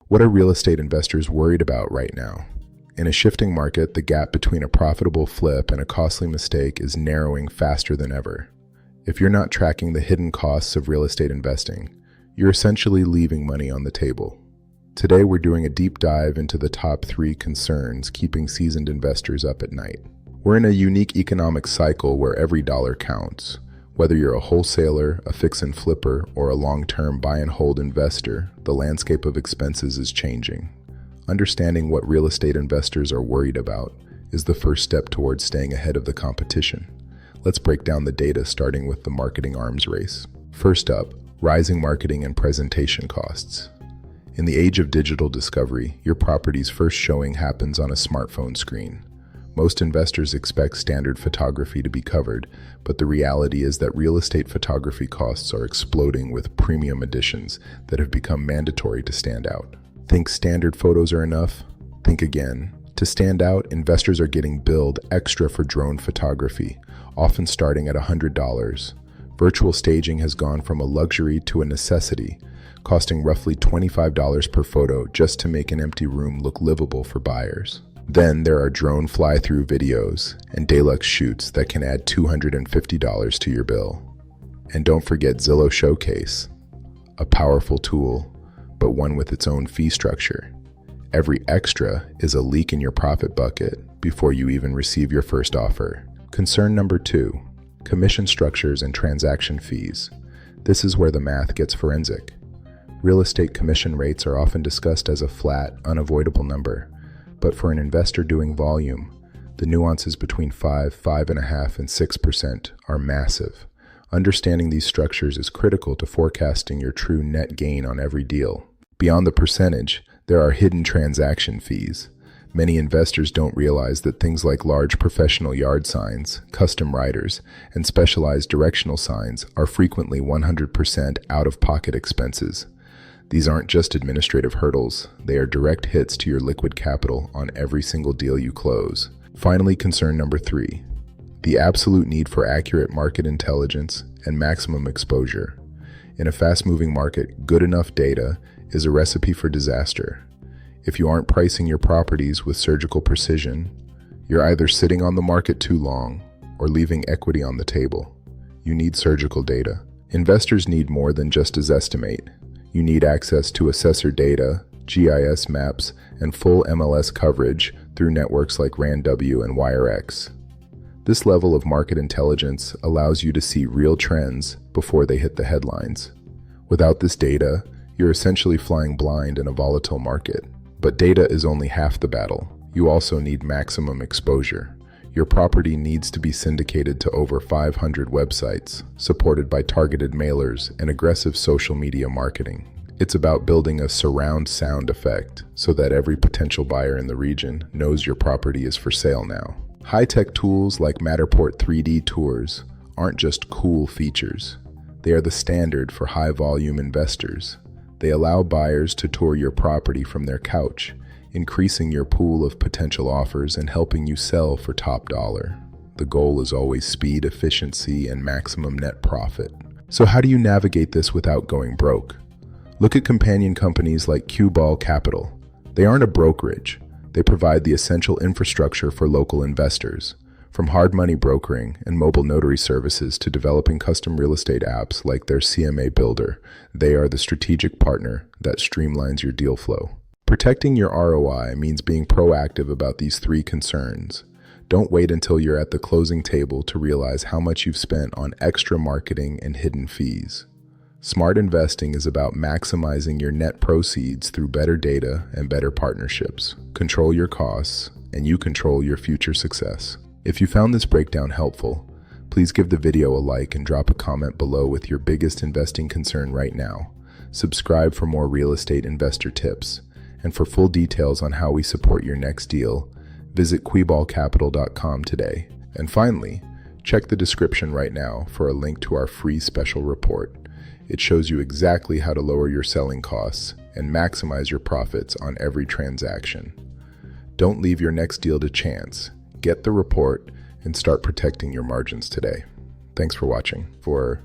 What are real estate investors worried about right now? In a shifting market, the gap between a profitable flip and a costly mistake is narrowing faster than ever. If you're not tracking the hidden costs of real estate investing, you're essentially leaving money on the table. Today, we're doing a deep dive into the top 3 concerns keeping seasoned investors up at night. We're in a unique economic cycle where every dollar counts. Whether you're a wholesaler, a fix and flipper, or a long-term buy and hold investor, the landscape of expenses is changing. Understanding what real estate investors are worried about is the first step towards staying ahead of the competition. Let's break down the data, starting with the marketing arms race. First up, rising marketing and presentation costs. In the age of digital discovery, your property's first showing happens on a smartphone screen. Most investors expect standard photography to be covered, but the reality is that real estate photography costs are exploding with premium editions that have become mandatory to stand out. Think standard photos are enough? Think again. To stand out, investors are getting billed extra for drone photography, often starting at $100. Virtual staging has gone from a luxury to a necessity, costing roughly $25 per photo just to make an empty room look livable for buyers. Then there are drone fly-through videos and deluxe shoots that can add $250 to your bill. And don't forget Zillow Showcase, a powerful tool, but one with its own fee structure. Every extra is a leak in your profit bucket before you even receive your first offer. Concern number 2, commission structures and transaction fees. This is where the math gets forensic. Real estate commission rates are often discussed as a flat, unavoidable number. But for an investor doing volume, the nuances between 5, 5.5, and 6% are massive. Understanding these structures is critical to forecasting your true net gain on every deal. Beyond the percentage, there are hidden transaction fees. Many investors don't realize that things like large professional yard signs, custom riders, and specialized directional signs are frequently 100% out-of-pocket expenses. These aren't just administrative hurdles, they are direct hits to your liquid capital on every single deal you close. Finally, concern number 3, the absolute need for accurate market intelligence and maximum exposure. In a fast-moving market, good enough data is a recipe for disaster. If you aren't pricing your properties with surgical precision, you're either sitting on the market too long or leaving equity on the table. You need surgical data. Investors need more than just a Zestimate. You need access to assessor data, GIS maps, and full MLS coverage through networks like RANW and WireX. This level of market intelligence allows you to see real trends before they hit the headlines. Without this data, you're essentially flying blind in a volatile market. But data is only half the battle. You also need maximum exposure. Your property needs to be syndicated to over 500 websites, supported by targeted mailers and aggressive social media marketing. It's about building a surround sound effect so that every potential buyer in the region knows your property is for sale now. High-tech tools like Matterport 3D tours aren't just cool features. They are the standard for high-volume investors. They allow buyers to tour your property from their couch, increasing your pool of potential offers and helping you sell for top dollar. The goal is always speed, efficiency, and maximum net profit. So how do you navigate this without going broke? Look at companion companies like Queball Capitol. They aren't a brokerage. They provide the essential infrastructure for local investors. From hard money brokering and mobile notary services to developing custom real estate apps like their CMA Builder, they are the strategic partner that streamlines your deal flow. Protecting your ROI means being proactive about these 3 concerns. Don't wait until you're at the closing table to realize how much you've spent on extra marketing and hidden fees. Smart investing is about maximizing your net proceeds through better data and better partnerships. Control your costs, and you control your future success. If you found this breakdown helpful, please give the video a like and drop a comment below with your biggest investing concern right now. Subscribe for more real estate investor tips. And for full details on how we support your next deal, visit QueballCapital.com today. And finally, check the description right now for a link to our free special report. It shows you exactly how to lower your selling costs and maximize your profits on every transaction. Don't leave your next deal to chance. Get the report and start protecting your margins today. Thanks for watching. For